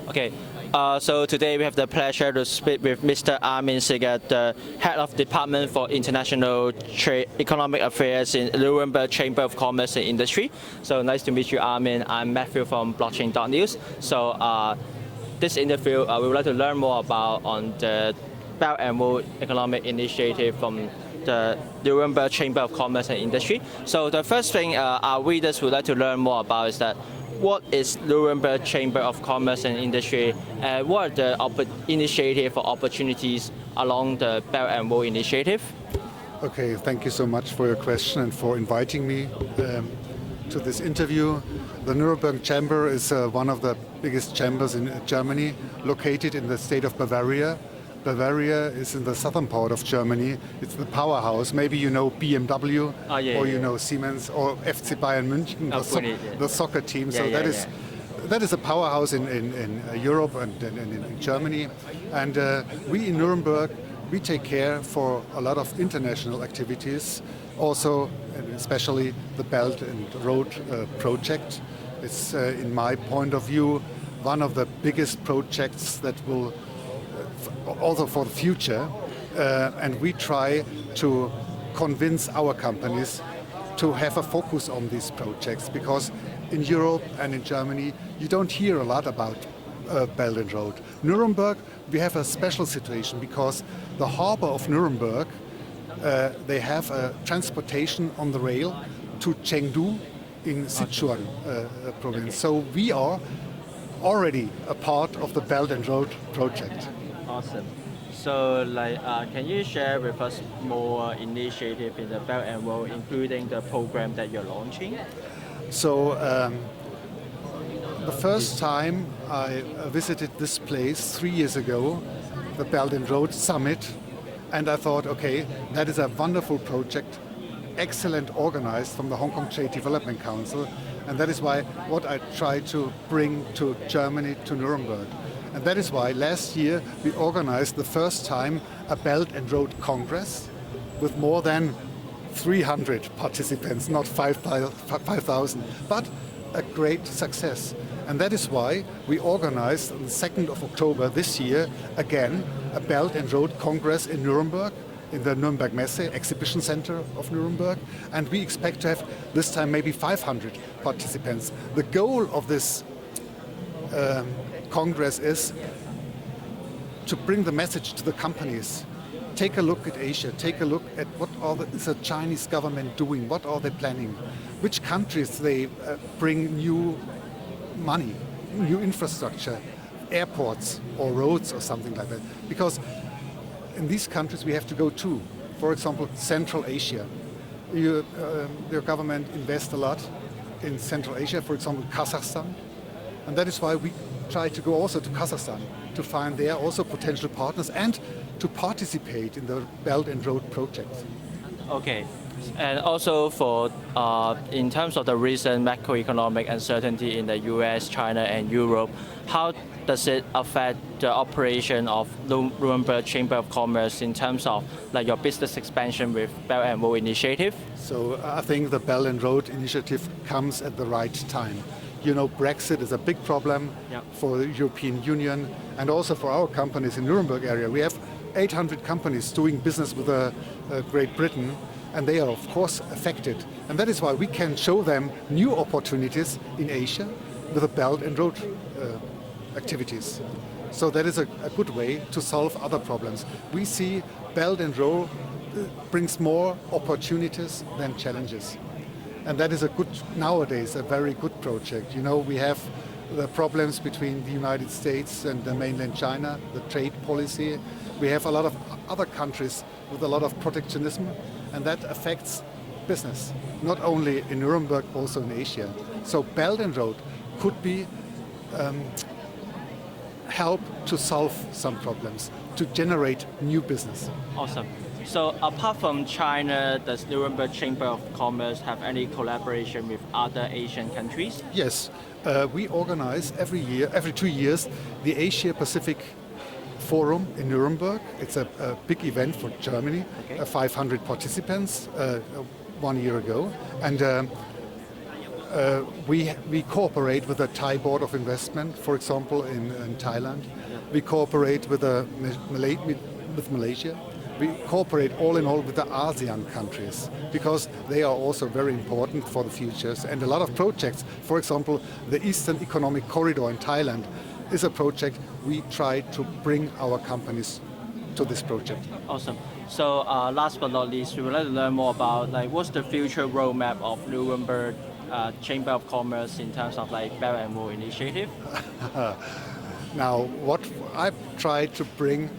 Okay, so today we have the pleasure to speak with Mr. Armin Siegert, the Head of Department for International Trade Economic Affairs in Nuremberg Chamber of Commerce and Industry. So nice to meet you, Armin. I'm Matthew from Blockchain.news. So this interview, we would like to learn more about on the Belt and Road Economic Initiative from the Nuremberg Chamber of Commerce and Industry. So the first thing our readers would like to learn more about is that what is Nuremberg Chamber of Commerce and Industry, and what are the initiatives or opportunities along the Belt and Road Initiative? Okay, thank you so much for your question and for inviting me to this interview. The Nuremberg Chamber is one of the biggest chambers in Germany, located in the state of Bavaria. Bavaria is in the southern part of Germany. It's the powerhouse. Maybe you know BMW, you know Siemens, or FC Bayern München, the soccer team. So that is a powerhouse in Europe and in Germany. And we in Nuremberg, we take care for a lot of international activities, also and especially the Belt and Road project. It's, in my point of view, one of the biggest projects that will also for the future, and we try to convince our companies to have a focus on these projects, because in Europe and in Germany you don't hear a lot about Belt and Road. Nuremberg, we have a special situation because the harbor of Nuremberg, they have a transportation on the rail to Chengdu in Sichuan province. So we are already a part of the Belt and Road project. Awesome. So, can you share with us more initiative in the Belt and Road, including the program that you're launching? So, the first time I visited this place 3 years ago, the Belt and Road Summit, and I thought, okay, that is a wonderful project, excellent organized from the Hong Kong Trade Development Council, and that is why what I try to bring to Germany, to Nuremberg. And that is why last year we organized the first time a Belt and Road Congress with more than 300 participants, not 5,000, but a great success. And that is why we organized on the 2nd of October this year again a Belt and Road Congress in Nuremberg, in the Nürnberg Messe exhibition center of Nuremberg, and we expect to have this time maybe 500 participants. The goal of this Congress is to bring the message to the companies. Take a look at Asia, take a look at what is the Chinese government doing, what are they planning, which countries they bring new money, new infrastructure, airports or roads or something like that. Because in these countries we have to go to, for example, Central Asia. Your government invests a lot in Central Asia, for example, Kazakhstan. And that is why we try to go also to Kazakhstan to find there also potential partners and to participate in the Belt and Road project. Okay, and also for in terms of the recent macroeconomic uncertainty in the US, China, and Europe, how does it affect the operation of Nuremberg Chamber of Commerce in terms of your business expansion with Belt and Road Initiative? So I think the Belt and Road Initiative comes at the right time. You know, Brexit is a big problem for the European Union and also for our companies in Nuremberg area. We have 800 companies doing business with Great Britain, and they are of course affected. And that is why we can show them new opportunities in Asia with the Belt and Road activities. So that is a good way to solve other problems. We see Belt and Road brings more opportunities than challenges. And that is nowadays a very good project. You know, we have the problems between the United States and the mainland China, the trade policy. We have a lot of other countries with a lot of protectionism, and that affects business, not only in Nuremberg, also in Asia. So Belt and Road could be help to solve some problems, to generate new business. Awesome. So apart from China, does Nuremberg Chamber of Commerce have any collaboration with other Asian countries? Yes, we organize every 2 years, the Asia Pacific Forum in Nuremberg. It's a big event for Germany, 500 participants 1 year ago. And we cooperate with the Thai Board of Investment, for example, in Thailand. We cooperate with Malaysia. We cooperate all in all with the ASEAN countries because they are also very important for the futures. And a lot of projects, for example, the Eastern Economic Corridor in Thailand is a project we try to bring our companies to this project. Awesome. So last but not least, we would like to learn more about like what's the future roadmap of Nuremberg Chamber of Commerce in terms of like Belt and Road Initiative. Now, what I've tried to bring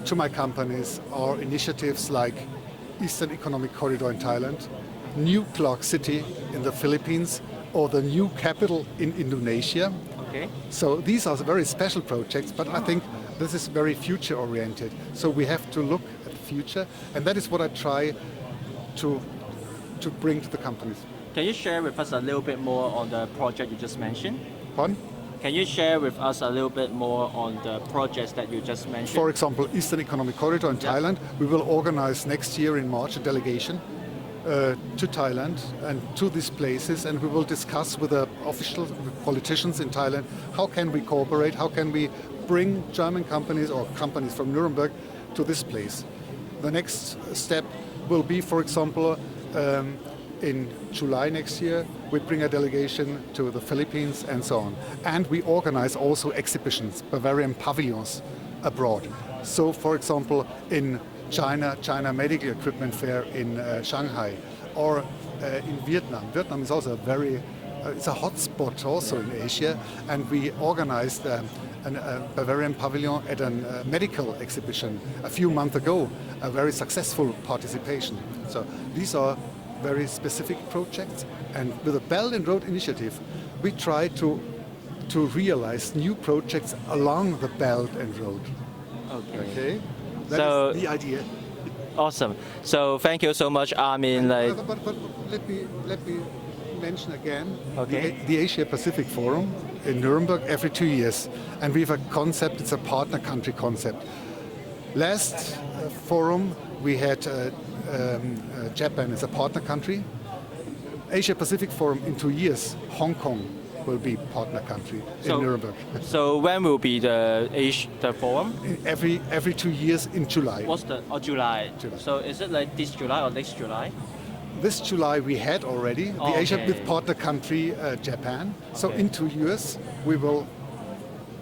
to my companies are initiatives like Eastern Economic Corridor in Thailand, New Clark City in the Philippines, or the new capital in Indonesia. Okay. So these are very special projects, but I think this is very future oriented. So we have to look at the future, and that is what I try to bring to the companies. Can you share with us a little bit more on the project you just mentioned? Pardon? Can you share with us a little bit more on the projects that you just mentioned? For example, Eastern Economic Corridor in Thailand, we will organize next year in March a delegation to Thailand and to these places, and we will discuss with the officials, with politicians in Thailand, how can we cooperate, how can we bring German companies or companies from Nuremberg to this place. The next step will be, for example, in July next year, we bring a delegation to the Philippines and so on. And we organize also exhibitions, Bavarian pavilions abroad. So, for example, in China Medical Equipment Fair in Shanghai, or in Vietnam. Vietnam is also it's a hot spot also in Asia, and we organized a Bavarian pavilion at a medical exhibition a few months ago, a very successful participation. So these are very specific projects, and with the Belt and Road Initiative, we try to realize new projects along the Belt and Road. Okay. That is the idea. Awesome. So thank you so much, Armin. But let me mention again the Asia Pacific Forum in Nuremberg every 2 years, and we have a concept. It's a partner country concept. Last forum we had. Japan is a partner country. Asia Pacific Forum in 2 years, Hong Kong will be partner country in Nuremberg. So when will be the forum? Every 2 years in July. July. So is it like this July or next July? This July we had already the Asia with partner country Japan. So in 2 years we will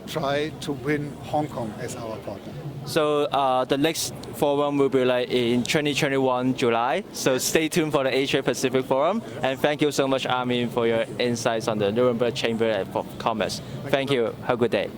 try to win Hong Kong as our partner. So the next forum will be like in 2021 July. So stay tuned for the Asia Pacific Forum. And thank you so much, Armin, for your insights on the Nuremberg Chamber of Commerce. Thank you. Have a good day.